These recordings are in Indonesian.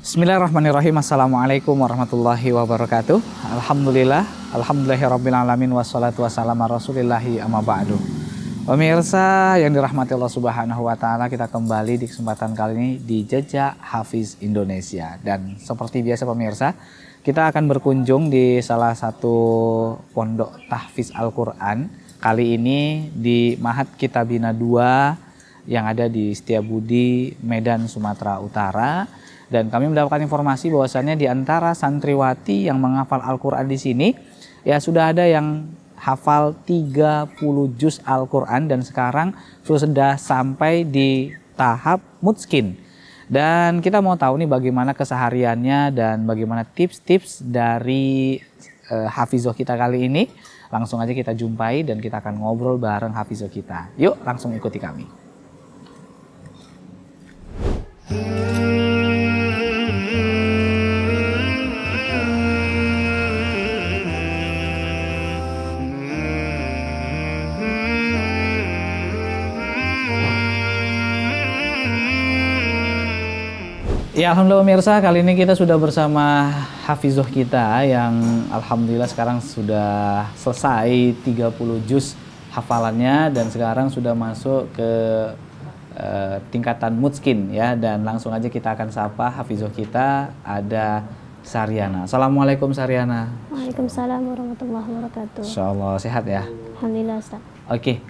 Bismillahirrahmanirrahim. Assalamualaikum warahmatullahi wabarakatuh. Alhamdulillahirrabbilalamin. Wassalatu wassalamu ala rasulillahi amma ba'du. Pemirsa yang dirahmati Allah Subhanahu wa Ta'ala, kita kembali di kesempatan kali ini di Jejak Hafiz Indonesia. Dan seperti biasa pemirsa, kita akan berkunjung di salah satu pondok tahfiz Al-Quran. Kali ini di Mahat Kitabina 2 yang ada di Setiabudi, Medan, Sumatera Utara. Dan kami mendapatkan informasi bahwasannya di antara santriwati yang menghafal Al-Quran di sini, ya sudah ada yang hafal 30 juz Al-Quran dan sekarang sudah sampai di tahap mutskin. Dan kita mau tahu nih bagaimana kesehariannya dan bagaimana tips-tips dari hafizoh kita kali ini. Langsung aja kita jumpai dan kita akan ngobrol bareng hafizoh kita. Yuk langsung ikuti kami. Ya, alhamdulillah pemirsa, kali ini kita sudah bersama hafizoh kita yang alhamdulillah sekarang sudah selesai 30 juz hafalannya dan sekarang sudah masuk ke tingkatan mutskin ya. Dan langsung aja kita akan sapa hafizoh kita, ada Saryana. Assalamualaikum Saryana. Waalaikumsalam warahmatullahi wabarakatuh. Insyaallah sehat ya. Alhamdulillah Ustaz. Oke,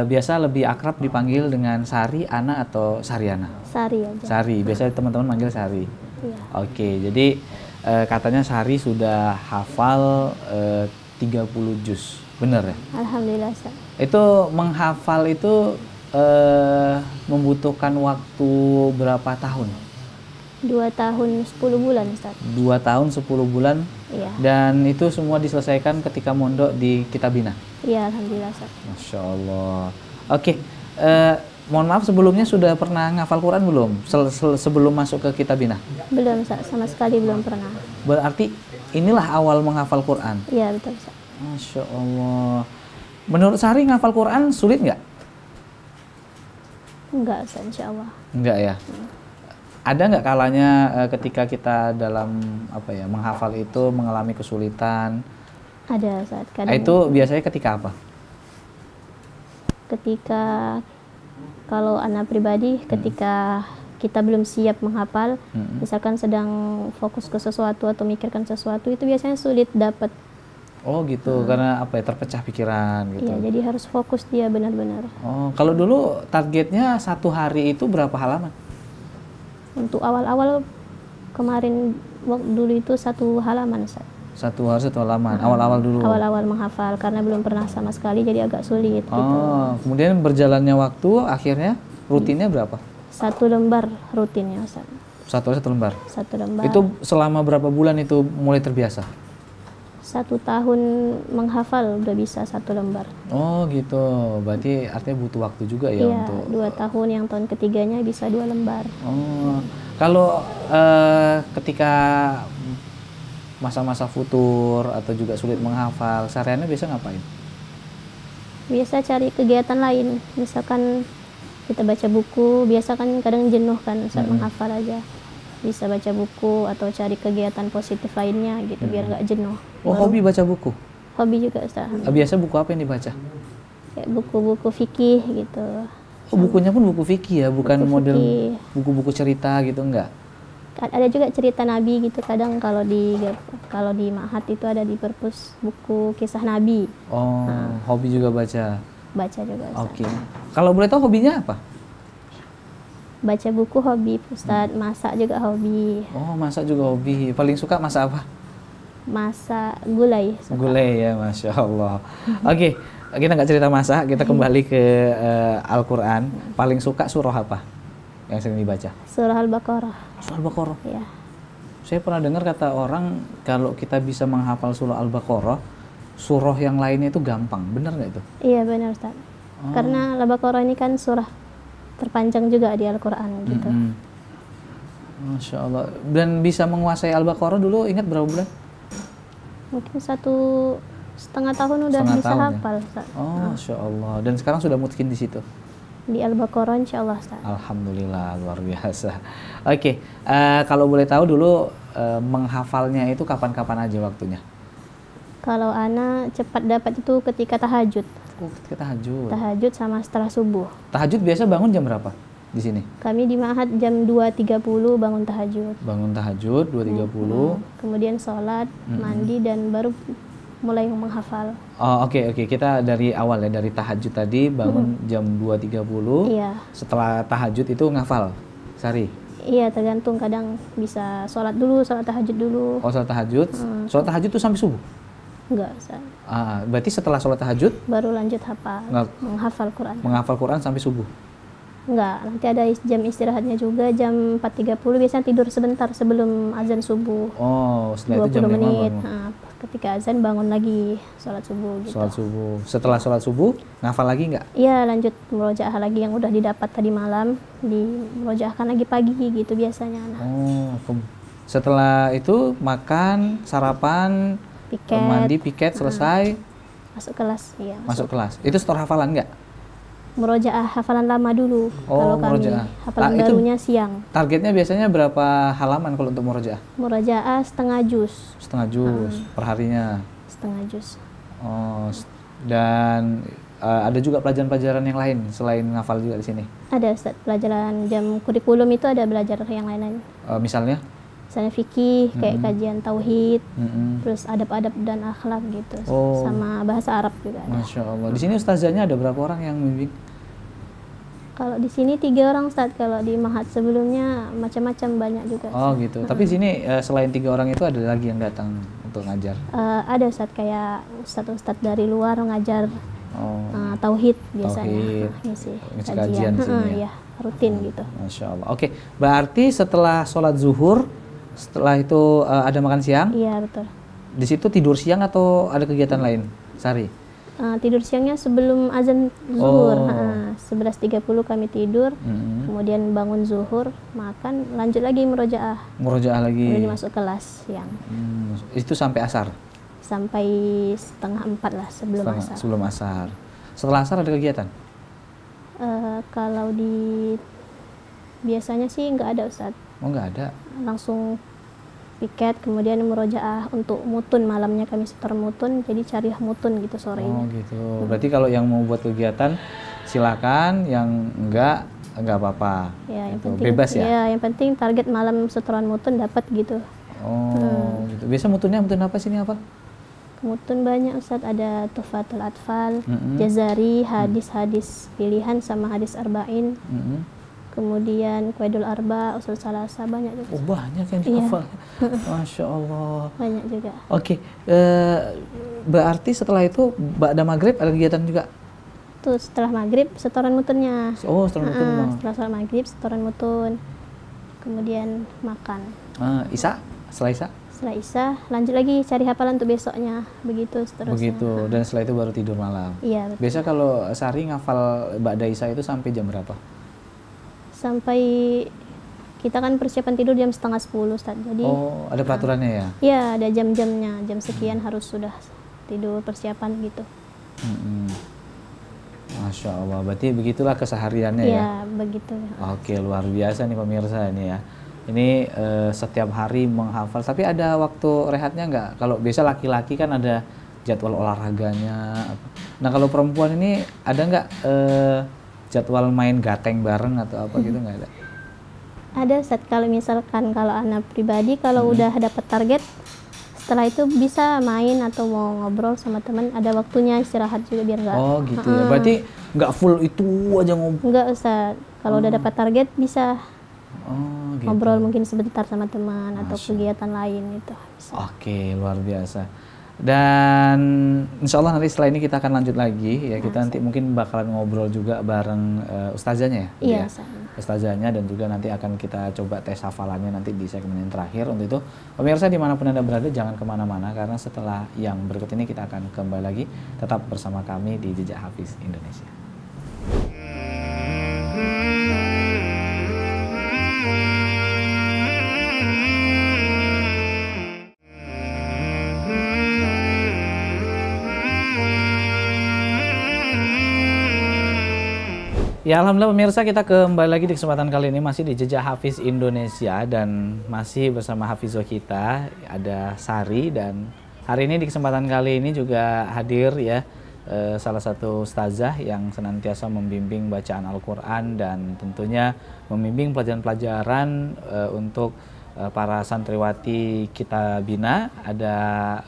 biasa lebih akrab dipanggil dengan Sari, Ana atau Saryana? Sari aja. Sari, biasanya teman-teman manggil Sari. Iya. Oke, jadi katanya Sari sudah hafal 30 juz, bener ya? Alhamdulillah Ustaz. Itu menghafal itu membutuhkan waktu berapa tahun? 2 tahun 10 bulan Ustaz. 2 tahun 10 bulan? Iya. Dan itu semua diselesaikan ketika mondok di Kitabina? Iya, alhamdulillah Ustaz. Masya Allah. Oke, mohon maaf sebelumnya sudah pernah ngafal Quran belum? Sebelum masuk ke Kitabina? Belum Ustaz, sama sekali belum pernah. Berarti inilah awal menghafal Quran? Iya, betul Ustaz. Masya Allah. Menurut Sari ngafal Quran sulit nggak? Enggak Ustaz, insya Allah. Enggak ya? Ada nggak kalanya ketika kita dalam menghafal itu mengalami kesulitan? Ada Ustaz. Kadang Itu biasanya ketika apa? ketika kalau anak pribadi, ketika kita belum siap menghafal, misalkan sedang fokus ke sesuatu atau mikirkan sesuatu, itu biasanya sulit dapat. Oh gitu, karena terpecah pikiran gitu. Iya, jadi harus fokus dia benar-benar. Oh, kalau dulu targetnya satu hari itu berapa halaman? Untuk awal-awal kemarin dulu itu 1 halaman Ustaz. 1 hari 1 halaman, awal-awal dulu? Awal-awal menghafal, karena belum pernah sama sekali jadi agak sulit gitu. Kemudian berjalannya waktu akhirnya rutinnya berapa? 1 lembar rutinnya Ustaz. 1 hari 1 lembar? 1 lembar. Itu selama berapa bulan itu mulai terbiasa? 1 tahun menghafal udah bisa 1 lembar. Oh gitu, berarti artinya butuh waktu juga ya? Iya, untuk 2 tahun, yang tahun ketiganya bisa 2 lembar. Oh, kalau ketika masa-masa futur atau juga sulit menghafal, Saryana biasa ngapain? Biasa cari kegiatan lain, misalkan kita baca buku, biasa kan kadang jenuh kan saat menghafal aja. Bisa baca buku atau cari kegiatan positif lainnya gitu biar nggak jenuh. Oh, hobi baca buku? Hobi juga Ustaz. Biasa buku apa yang dibaca? Kayak buku-buku fikih gitu. Oh, bukunya pun buku fikih ya, bukan Buku model fikih. buku-buku cerita gitu, enggak? Ada juga cerita Nabi gitu, kadang kalau di Mahat itu ada di perpus buku kisah Nabi. Oh, hobi juga baca? Baca juga Ustaz. Oke. Kalau boleh tahu hobinya apa? Baca buku hobi Ustaz, masak juga hobi. Oh, masak juga hobi. Paling suka masak apa? Masak gulai. Suka. Gulai ya, Masya Allah. Oke, kita nggak cerita masak, kita kembali ke Al-Quran. Paling suka surah apa yang sering dibaca? Surah Al-Baqarah. Surah Al-Baqarah? Iya. Saya pernah dengar kata orang, kalau kita bisa menghafal surah Al-Baqarah, surah yang lainnya itu gampang. Benar nggak itu? Iya benar Ustaz. Karena Al-Baqarah ini kan surah terpanjang juga di Al-Quran gitu. Masya Allah. Dan bisa menguasai Al-Baqarah dulu ingat berapa bulan? Mungkin 1,5 tahun udah Setengah bisa tahun ya? hafal, Ustaz. Oh, Masya Allah. Dan sekarang sudah mutqin di situ. Di Al-Baqarah insya Allah, Ustaz. Alhamdulillah, luar biasa. Oke, kalau boleh tahu dulu menghafalnya itu kapan-kapan aja waktunya? Kalau anak cepat dapat itu ketika tahajud. Oh, ketika tahajud. Tahajud sama setelah subuh. Tahajud biasa bangun jam berapa di sini? Kami di Ma'had jam 2.30 bangun tahajud. Bangun tahajud 2.30. Kemudian sholat, mandi, dan baru mulai menghafal. Oh, oke. Kita dari awal ya, dari tahajud tadi bangun jam 2.30. Iya. Setelah tahajud itu ngafal sehari. Iya, tergantung, kadang bisa sholat dulu, sholat tahajud dulu. Oh, sholat tahajud. Sholat tahajud itu sampai subuh. Enggak, Ustaz. Berarti setelah sholat tahajud Baru lanjut hafal, Enggak. menghafal Quran. menghafal Quran sampai subuh. Enggak, nanti ada jam istirahatnya juga, jam 4.30 biasanya tidur sebentar sebelum azan subuh. Oh, setelah itu jam 20 5 menit. bangun. Nah, ketika azan bangun lagi sholat subuh gitu. Sholat subuh. Setelah sholat subuh ngafal lagi nggak? Iya, lanjut murojaah lagi yang udah didapat tadi malam, di murojaahkan lagi pagi gitu biasanya anak. Oh, setelah itu makan, sarapan, Piket, mandi, piket, selesai, masuk kelas, iya. masuk kelas. Itu setor hafalan nggak? Murojaah hafalan lama dulu. Oh, kalau kami murojaah. hafalan Itu barunya siang. Targetnya biasanya berapa halaman kalau untuk murojaah? Murojaah setengah juz, Setengah juz perharinya. setengah juz. Oh, dan ada juga pelajaran-pelajaran yang lain selain ngafal juga di sini. Ada, Ustaz, pelajaran jam kurikulum itu ada belajar yang lain-lain. Misalnya? Misalnya fikih, kayak kajian tauhid, Mm-mm. terus adab-adab dan akhlak gitu, Oh. sama bahasa Arab juga ada. Masya Allah. Di sini ustazahnya ada berapa orang yang membimbing? Kalau di sini 3 orang, Ustaz. Kalau di Mahat sebelumnya macam-macam, banyak juga. Oh gitu. Tapi sini selain 3 orang itu ada lagi yang datang untuk ngajar. Ada, Ustaz, kayak ustadz-ustadz dari luar ngajar Oh, tauhid biasanya. Tauhid. Ngisi Ngisi kajian di sini ya? ya, rutin gitu. Masya Allah. Oke, berarti setelah sholat zuhur, setelah itu ada makan siang. Iya, betul. Di situ tidur siang atau ada kegiatan lain, Sari? Tidur siangnya sebelum azan zuhur. Oh. 11.30 kami tidur, Mm-mm. kemudian bangun zuhur, makan, lanjut lagi murojaah. Murojaah lagi. Kemudian masuk kelas siang. Itu sampai asar. Sampai 3:30 lah sebelum asar. Sebelum asar. Setelah asar ada kegiatan? Kalau di biasanya sih nggak ada, Ustaz. Oh nggak ada. Langsung piket, kemudian murojaah untuk mutun, malamnya kami setor mutun, jadi cari mutun gitu Oh sorenya. gitu. Berarti kalau yang mau buat kegiatan silakan, yang enggak apa-apa. Ya, yang Gitu. penting Bebas ya? ya, yang penting target malam setoran mutun dapat gitu. Oh gitu. Biasa mutunnya mutun apa sini apa? Mutun banyak, Ustaz, ada Tuhfatul Atfal, Mm-mm. Jazari, hadis-hadis pilihan sama hadis arba'in, Mm-mm. kemudian Qaidul Arba, Usul Salasa, banyak juga. Oh banyak yang Iya. dihafal. Masya Allah. Banyak juga. Oke, berarti setelah itu ba'da maghrib ada kegiatan juga? Tuh setelah maghrib setoran mutunnya. Oh setelah mutun. Setelah sholat maghrib setoran mutun, kemudian makan. Isya? Setelah Isya? Setelah Isya lanjut lagi cari hafalan untuk besoknya, begitu seterusnya. Begitu, dan setelah itu baru tidur malam. Iya, betul. Biasa kalau Sari ngafal ba'da Isya itu sampai jam berapa? Sampai kita kan persiapan tidur jam 9:30, Ustaz. Jadi Oh, ada peraturannya ya? ya ada jam-jamnya, jam sekian harus sudah tidur persiapan gitu. Mm-mm. Masya Allah, berarti begitulah kesehariannya ya? Iya, begitu. Oke, luar biasa nih pemirsa ini ya. Ini setiap hari menghafal, tapi ada waktu rehatnya nggak? Kalau biasa laki-laki kan ada jadwal olahraganya. Nah kalau perempuan ini ada nggak jadwal main gateng bareng atau apa gitu, nggak ada? Ada, Ustaz, kalau misalkan kalau anak pribadi kalau udah dapat target, setelah itu bisa main atau mau ngobrol sama teman, ada waktunya istirahat juga biar nggak. Oh gitu ya, berarti nggak full itu aja ngobrol. Enggak, Ustaz. Kalau udah dapat target bisa Oh gitu. ngobrol mungkin sebentar sama teman atau Masya. kegiatan lain itu. Bisa. Oke, luar biasa. Dan insya Allah nanti setelah ini kita akan lanjut lagi ya. Kita nanti mungkin bakalan ngobrol juga bareng ustazahnya ya. Iya, ya? Ustaz. Ustazahnya, dan juga nanti akan kita coba tes hafalannya nanti di segmen yang terakhir. Untuk itu pemirsa dimanapun Anda berada jangan kemana-mana, karena setelah yang berikut ini kita akan kembali lagi. Tetap bersama kami di Jejak Hafiz Indonesia. Ya alhamdulillah pemirsa, kita kembali lagi di kesempatan kali ini masih di Jejak Hafiz Indonesia dan masih bersama Hafizoh kita ada Sari, dan hari ini di kesempatan kali ini juga hadir ya salah satu ustazah yang senantiasa membimbing bacaan Al-Quran dan tentunya membimbing pelajaran-pelajaran untuk para santriwati kita bina. Ada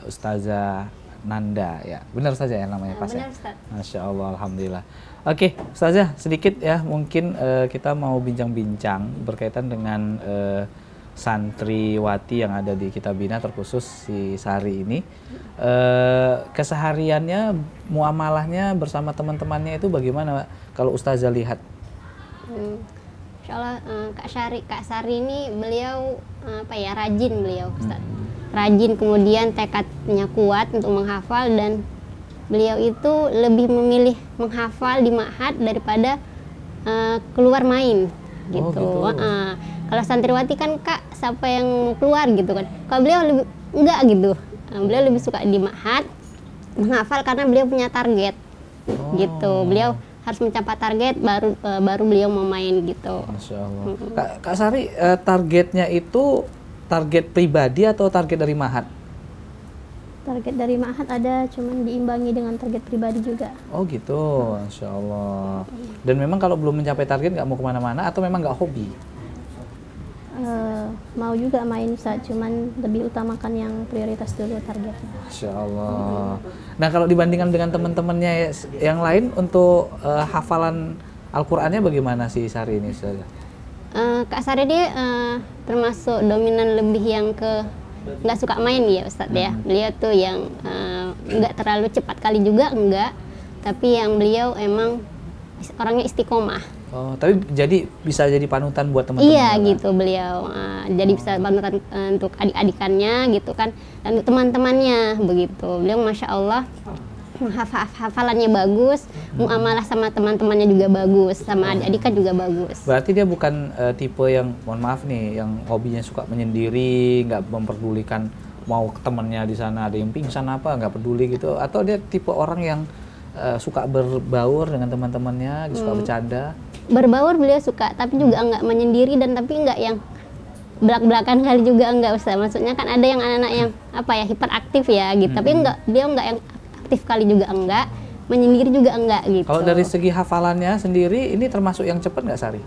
Ustazah Nanda ya, benar saja ya namanya pas ya? Benar, Ustaz. Masya Allah, alhamdulillah. Oke, Ustazah, sedikit ya mungkin kita mau bincang-bincang berkaitan dengan santriwati yang ada di Kitabina, terkhusus si Sari ini. Kesehariannya, muamalahnya bersama teman-temannya itu bagaimana kalau Ustazah lihat? Insya Allah Kak Sari ini beliau rajin beliau, Ustaz. Rajin, kemudian tekadnya kuat untuk menghafal, dan beliau itu lebih memilih menghafal di ma'had daripada keluar main gitu. Kalau santriwati kan Kak, siapa yang mau keluar gitu kan. Kalau beliau lebih enggak gitu. Beliau lebih suka di ma'had menghafal karena beliau punya target gitu. Beliau harus mencapai target baru beliau mau main gitu. Masya Allah. Kak Sari, targetnya itu target pribadi atau target dari ma'had? Target dari ma'had ada, cuman diimbangi dengan target pribadi juga. Oh gitu, Masya Allah. Dan memang kalau belum mencapai target nggak mau kemana-mana atau memang nggak hobi? Mau juga main, Ustaz, cuman lebih utamakan yang prioritas dulu targetnya. Masya Allah. Nah kalau dibandingkan dengan teman-temannya yang lain untuk hafalan Al-Qurannya bagaimana sih Sari ini? Kak Sari dia termasuk dominan lebih yang nggak suka main ya Ustadz ya. Beliau tuh yang nggak terlalu cepat kali juga enggak, tapi yang beliau emang orangnya istiqomah. Oh, tapi jadi bisa jadi panutan buat teman-teman. Iya gitu beliau. Jadi bisa panutan untuk adik-adikannya gitu kan, dan untuk teman-temannya begitu. Beliau Masya Allah hafalannya bagus, muamalah sama teman-temannya juga bagus, sama adik-adik kan juga bagus. Berarti dia bukan tipe yang, mohon maaf nih, yang hobinya suka menyendiri, nggak memperdulikan mau ke temannya di sana ada yang pingsan apa, nggak peduli gitu, atau dia tipe orang yang suka berbaur dengan teman-temannya, suka bercanda? Berbaur beliau suka, tapi juga nggak menyendiri, dan tapi nggak yang belak-belakan kali juga enggak Ustaz. Maksudnya kan ada yang anak-anak yang hiperaktif ya gitu, tapi beliau nggak yang aktif kali juga enggak, menyendiri juga enggak gitu. Kalau dari segi hafalannya sendiri, ini termasuk yang cepat nggak Sari?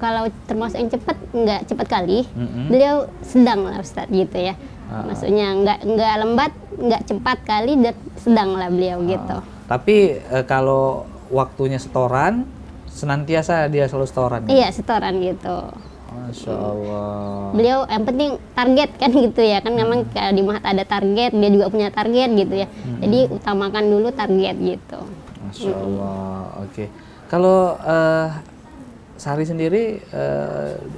Kalau termasuk yang cepat, enggak cepat kali. Beliau sedang lah Ustadz gitu ya. Maksudnya enggak lambat, enggak cepat kali, dan sedang lah beliau gitu. Tapi kalau waktunya setoran, senantiasa dia selalu setoran? Iya, setoran gitu. Masya Allah. Beliau yang penting target kan gitu ya, kan memang di ma'had ada target, dia juga punya target gitu ya. Jadi utamakan dulu target gitu. Masya Allah. Oke. Kalau Sari sendiri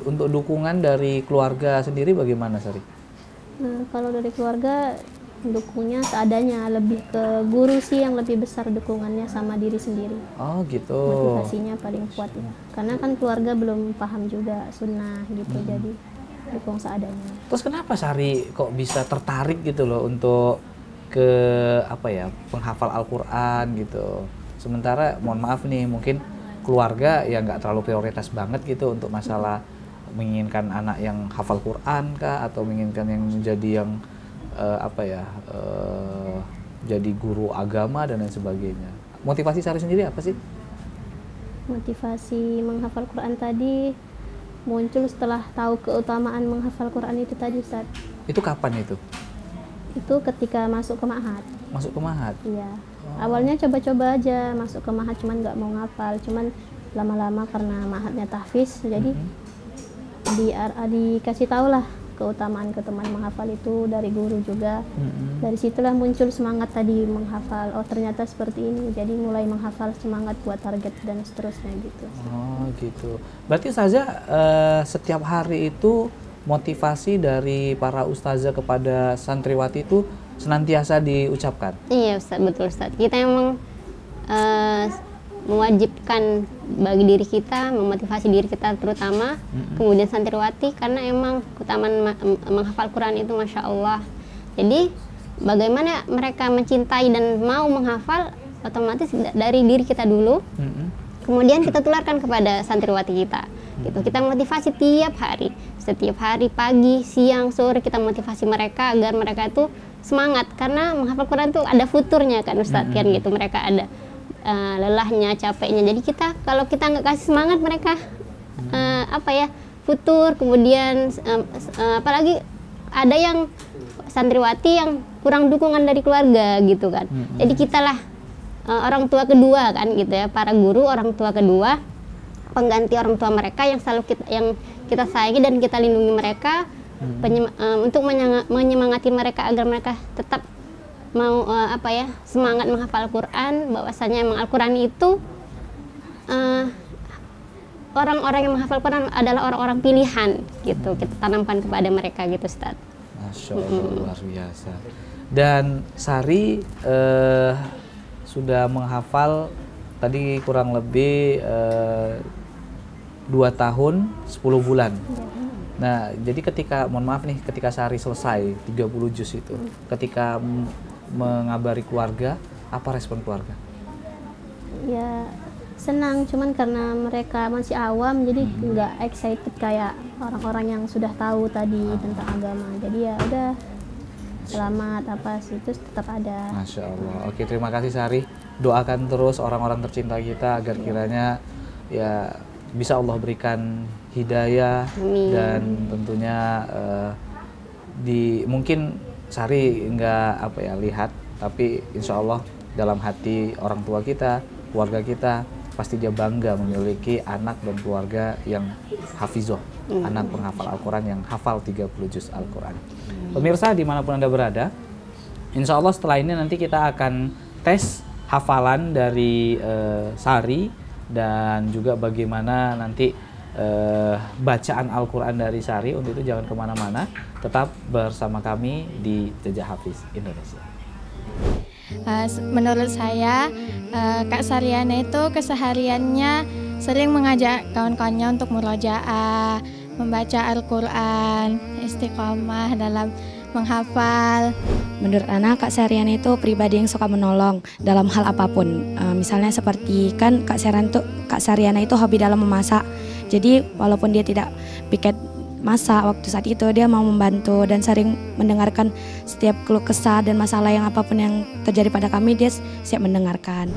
untuk dukungan dari keluarga sendiri bagaimana Sari? Kalau dari keluarga dukungnya seadanya, lebih ke guru sih yang lebih besar dukungannya sama diri sendiri. Oh gitu. Motivasinya paling kuat ya, karena kan keluarga belum paham juga sunnah gitu, jadi dukung seadanya. Terus kenapa Sari kok bisa tertarik gitu loh untuk ke penghafal Al-Quran gitu? Sementara mohon maaf nih, mungkin keluarga yang nggak terlalu prioritas banget gitu untuk masalah menginginkan anak yang hafal Quran kah, atau menginginkan yang menjadi yang jadi guru agama dan lain sebagainya. Motivasi Sari sendiri apa sih? Motivasi menghafal Quran tadi muncul setelah tahu keutamaan menghafal Quran itu tadi, Ustaz. Itu kapan itu? Itu ketika masuk ke ma'had. Masuk ke ma'had? Iya. Awalnya coba-coba aja masuk ke ma'had, cuman nggak mau ngafal, cuman lama-lama karena ma'hadnya tahfiz, jadi dikasih tahu lah keutamaan menghafal itu dari guru juga. Dari situlah muncul semangat tadi menghafal. Oh ternyata seperti ini, jadi mulai menghafal, semangat buat target dan seterusnya gitu. Oh gitu. Berarti Ustazah setiap hari itu motivasi dari para ustazah kepada santriwati itu senantiasa diucapkan? Iya Ustaz, betul Ustaz. Kita emang mewajibkan bagi diri kita, memotivasi diri kita terutama, kemudian santriwati, karena emang keutamaan menghafal Quran itu Masya Allah. Jadi bagaimana mereka mencintai dan mau menghafal, otomatis dari diri kita dulu, kemudian kita tularkan kepada santriwati kita. Gitu. Kita motivasi setiap hari pagi, siang, sore kita motivasi mereka agar mereka itu semangat, karena menghafal Quran tuh ada futurnya kan Ustadz kan gitu, mereka ada lelahnya, capeknya. Jadi kalau kita nggak kasih semangat mereka futur, kemudian apalagi ada yang santriwati yang kurang dukungan dari keluarga gitu kan. Jadi kitalah orang tua kedua kan gitu ya, para guru orang tua kedua, pengganti orang tua mereka yang selalu kita sayangi dan kita lindungi mereka, untuk menyemangati mereka agar mereka tetap mau semangat menghafal Al-Quran, bahwasanya emang Al-Quran itu orang-orang yang menghafal Quran adalah orang-orang pilihan gitu, kita tanamkan kepada mereka gitu Ustaz. Masya Allah, luar biasa. Dan Sari sudah menghafal tadi kurang lebih 2 tahun 10 bulan. Nah, jadi ketika Sari selesai 30 juz itu, ketika mengabari keluarga, apa respon keluarga? Ya senang, cuman karena mereka masih awam jadi nggak excited kayak orang-orang yang sudah tahu tadi tentang agama. Jadi ya udah, selamat itu tetap ada. Masya Allah. Oke, terima kasih Sari. Doakan terus orang-orang tercinta kita agar kiranya ya bisa Allah berikan hidayah. Amin. Dan tentunya mungkin Sari nggak lihat, tapi insya Allah dalam hati orang tua kita, keluarga kita, pasti dia bangga memiliki anak dan keluarga yang hafizoh, anak penghafal Al-Quran yang hafal 30 juz Al-Quran. Pemirsa dimanapun Anda berada, insya Allah setelah ini nanti kita akan tes hafalan dari Sari, dan juga bagaimana nanti bacaan Al-Quran dari Sari. Untuk itu jangan kemana-mana, tetap bersama kami di Jejak Hafiz Indonesia. Menurut saya, Kak Saryana itu kesehariannya sering mengajak kawan-kawannya untuk murojaah, membaca Al-Quran, istiqomah dalam menghafal. Menurut Ana, Kak Saryana itu pribadi yang suka menolong dalam hal apapun. Misalnya seperti kan Kak Saryana itu hobi dalam memasak. Jadi walaupun dia tidak piket masak waktu saat itu, dia mau membantu dan sering mendengarkan setiap keluh kesah dan masalah yang apapun yang terjadi pada kami, dia siap mendengarkan.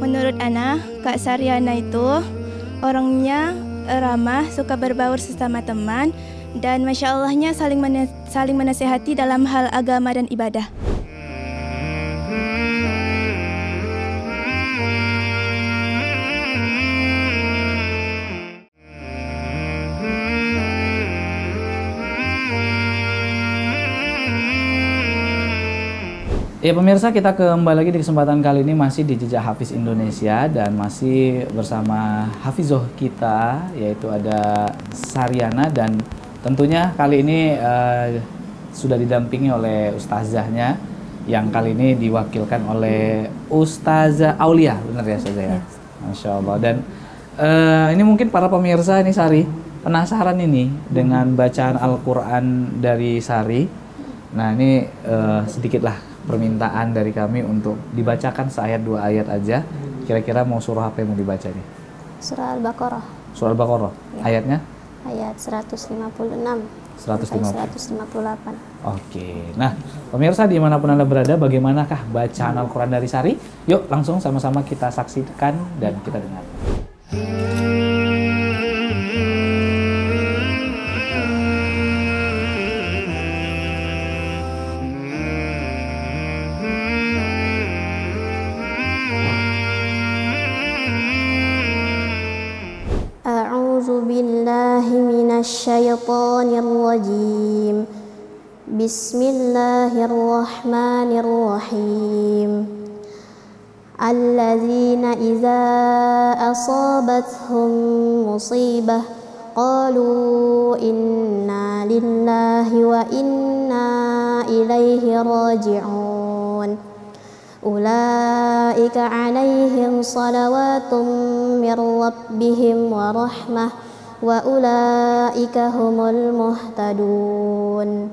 Menurut Ana, Kak Saryana itu orangnya ramah, suka berbaur sesama teman, dan Masya Allahnya saling menasihati dalam hal agama dan ibadah. Ya pemirsa, kita kembali lagi di kesempatan kali ini masih di Jejak Hafiz Indonesia, dan masih bersama hafizoh kita, yaitu ada Saryana, dan tentunya kali ini sudah didampingi oleh ustazahnya, yang kali ini diwakilkan oleh Ustazah Aulia, benar ya Ustazah ya? Masya Allah. Dan ini mungkin para pemirsa ini Sari penasaran ini dengan bacaan Al-Quran dari Sari. Nah ini sedikitlah permintaan dari kami untuk dibacakan seayat 2 ayat aja. Kira-kira mau surah apa yang mau dibaca nih? Surah Al-Baqarah. Surah Al-Baqarah. Ya. Ayatnya? Ayat 156. 158. Oke. Nah, pemirsa dimanapun Anda berada, bagaimanakah bacaan Al-Quran dari Sari? Yuk langsung sama-sama kita saksikan dan kita dengar. Minasyaitonirrajim. Bismillahirrahmanirrahim. Alladzina idza asabathum musibah qalu inna lillahi wa inna ilaihi raji'un. Ulaika alaihim salawatun mir rabbihim wa rahmah wa ulaika humul muhtadun.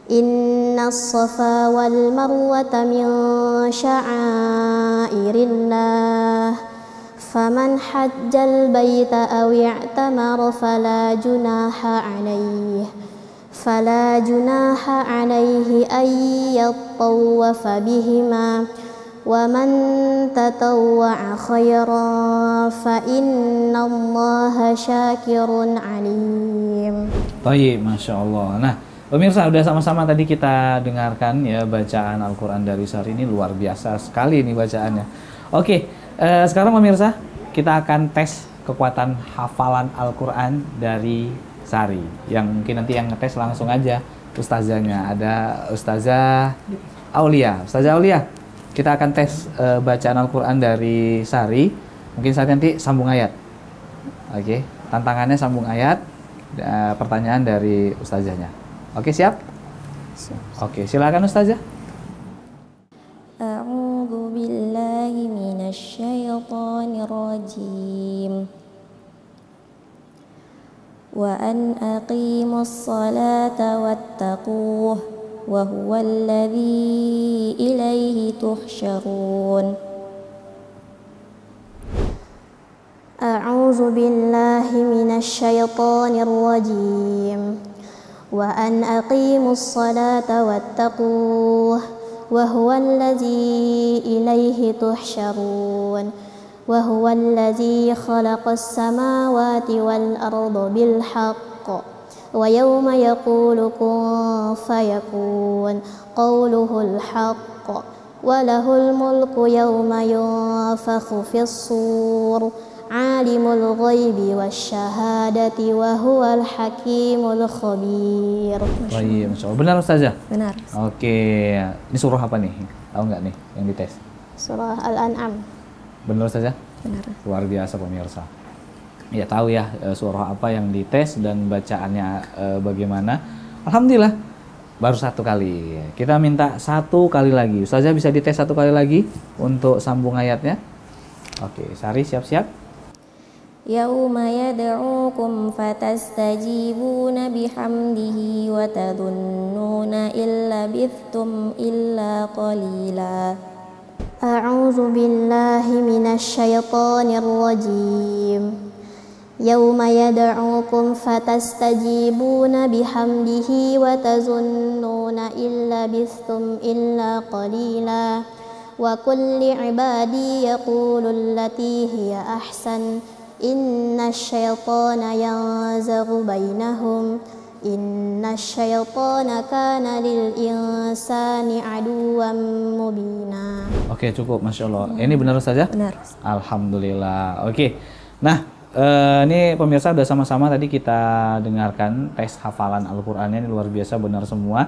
Inna as-safa wal marwata min sya'airillah faman hajjal baita aw i'tamara fala junaha alaihi ay yattawafa bihima wa man tatawwa'a khairan fa innallaha syakirun alim. Baik, Masya Allah. Nah, pemirsa, udah sama-sama tadi kita dengarkan ya bacaan Al-Quran dari Sari. Ini luar biasa sekali nih bacaannya. Oke, sekarang pemirsa, kita akan tes kekuatan hafalan Al-Quran dari Sari. Yang mungkin nanti yang ngetes langsung aja ustazahnya. Ada Ustazah Aulia. Ustazah Aulia, kita akan tes bacaan Al-Quran dari Sari. Mungkin saat nanti sambung ayat. Oke, tantangannya sambung ayat. Pertanyaan dari ustazahnya. Oke, siap? Oke, silakan ustazah. A'udzu billahi minasy syaithanir rajim. Wa an aqimus salata wattaquh wa huwal ladzi ilaihi tuhsyarun. A'udzu billahi minasy syaithanir rajim. Wa an aqimus salata wattaquh wa huwal ladzi ilaihi tuhsyarun. Wa huwal ladzi khalaqas samawati wal arda bil haqq wa yawma yaqulu kun fayakun qawluhul haqq wa lahul mulku yawma yunfakhu fis sur. Alimul ghaibi wasyahadati wa huwal hakimul khabir. Baik, Masya Allah. Benar ustazah? Benar. Oke, ini surah apa nih? Tahu nggak nih yang dites? Surah Al-An'am. Benar ustazah? Benar. Luar biasa pemirsa. Ya tahu ya surah apa yang dites dan bacaannya bagaimana. Alhamdulillah baru satu kali. Kita minta satu kali lagi. Ustazah bisa dites satu kali lagi untuk sambung ayatnya. Oke, Sari siap-siap. Yauma yad'ukum fatastajibuna bihamdihi wa tadhunnuna illa bithtum illa qalila. A'udzu billahi minasy syaithanir rajim. Yauma yad'ukum fatastajibuna bihamdihi wa tadhunnuna illa bithtum illa qalila. Wa kulli ibadi yaqulu allati hiya ahsan. Inna syaitana yanzaghu bainahum. Inna syaitana kana lil insani aduwwan mubina. Oke, cukup, Masya Allah. Ini benar saja? Benar. Alhamdulillah. Oke, nah ini pemirsa udah sama-sama tadi kita dengarkan tes hafalan Al-Qur'annya. Ini luar biasa, benar semua.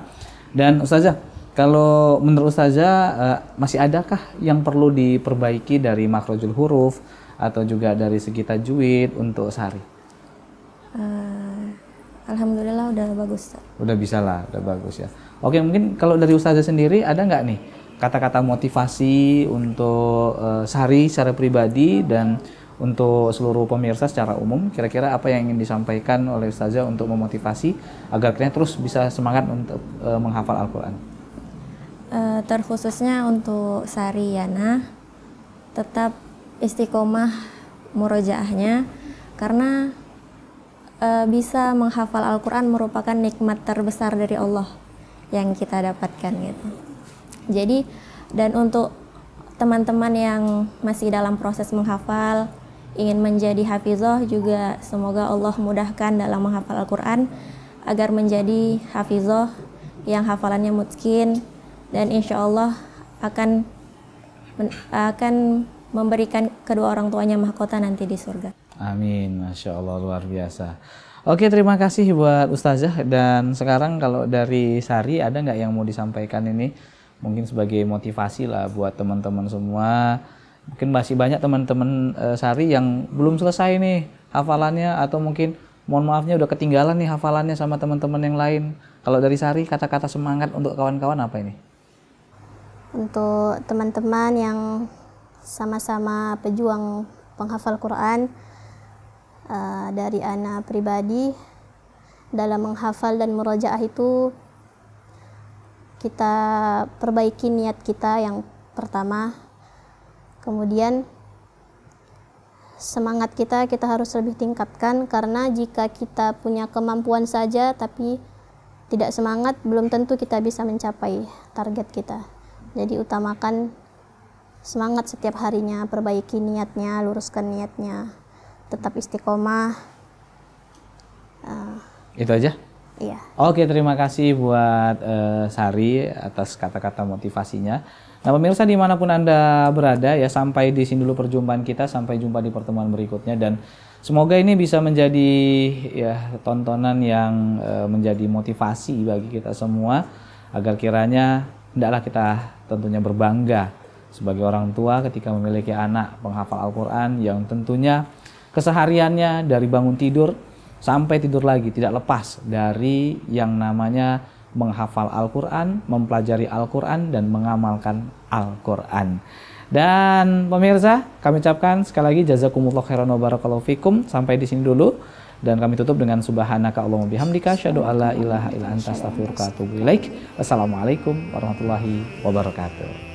Dan Ustazah, kalau menurut Ustazah masih adakah yang perlu diperbaiki dari makhrajul huruf atau juga dari segi tajwid untuk Sari? Alhamdulillah udah bagus. Udah bisa lah, udah bagus ya. Oke, mungkin kalau dari Ustazah sendiri ada nggak nih kata-kata motivasi untuk Sari secara pribadi dan untuk seluruh pemirsa secara umum? Kira-kira apa yang ingin disampaikan oleh Ustazah untuk memotivasi agar kalian terus bisa semangat untuk menghafal Al-Quran? Terkhususnya untuk Sari Yana, tetap istiqomah murojaahnya, karena bisa menghafal Al-Quran merupakan nikmat terbesar dari Allah yang kita dapatkan gitu. Jadi, dan untuk teman-teman yang masih dalam proses menghafal, ingin menjadi hafizah juga, semoga Allah mudahkan dalam menghafal Al-Quran agar menjadi hafizah yang hafalannya mutqin, dan insya Allah akan memberikan kedua orang tuanya mahkota nanti di surga. Amin, Masya Allah, luar biasa. Oke, terima kasih buat Ustazah. Dan sekarang kalau dari Sari, ada nggak yang mau disampaikan ini? Mungkin sebagai motivasi lah buat teman-teman semua. Mungkin masih banyak teman-teman Sari yang belum selesai nih hafalannya, atau mungkin mohon maafnya udah ketinggalan nih hafalannya sama teman-teman yang lain. Kalau dari Sari, kata-kata semangat untuk kawan-kawan apa ini? Untuk teman-teman yang sama-sama pejuang penghafal Quran, dari ana pribadi dalam menghafal dan murojaah itu kita perbaiki niat kita yang pertama. Kemudian semangat kita harus lebih tingkatkan, karena jika kita punya kemampuan saja tapi tidak semangat, belum tentu kita bisa mencapai target kita. Jadi utamakan semangat setiap harinya, perbaiki niatnya, luruskan niatnya, tetap istiqomah. Itu aja? Iya. Oke, terima kasih buat Sari atas kata-kata motivasinya. Nah, pemirsa dimanapun Anda berada ya, sampai di sini dulu perjumpaan kita, sampai jumpa di pertemuan berikutnya, dan semoga ini bisa menjadi ya tontonan yang menjadi motivasi bagi kita semua, agar kiranya hendaklah kita tentunya berbangga sebagai orang tua ketika memiliki anak penghafal Al-Quran yang tentunya kesehariannya dari bangun tidur sampai tidur lagi tidak lepas dari yang namanya menghafal Al-Quran, mempelajari Al-Quran, dan mengamalkan Al-Quran. Dan pemirsa, kami ucapkan sekali lagi jazakumullah khairan wa barakallahu fikum. Sampai di sini dulu, dan kami tutup dengan subhanaka Allahumma bihamdika asyhadu alla ilaha illa anta astaghfiruka wa atubu ilaik. Wassalamualaikum warahmatullahi wabarakatuh.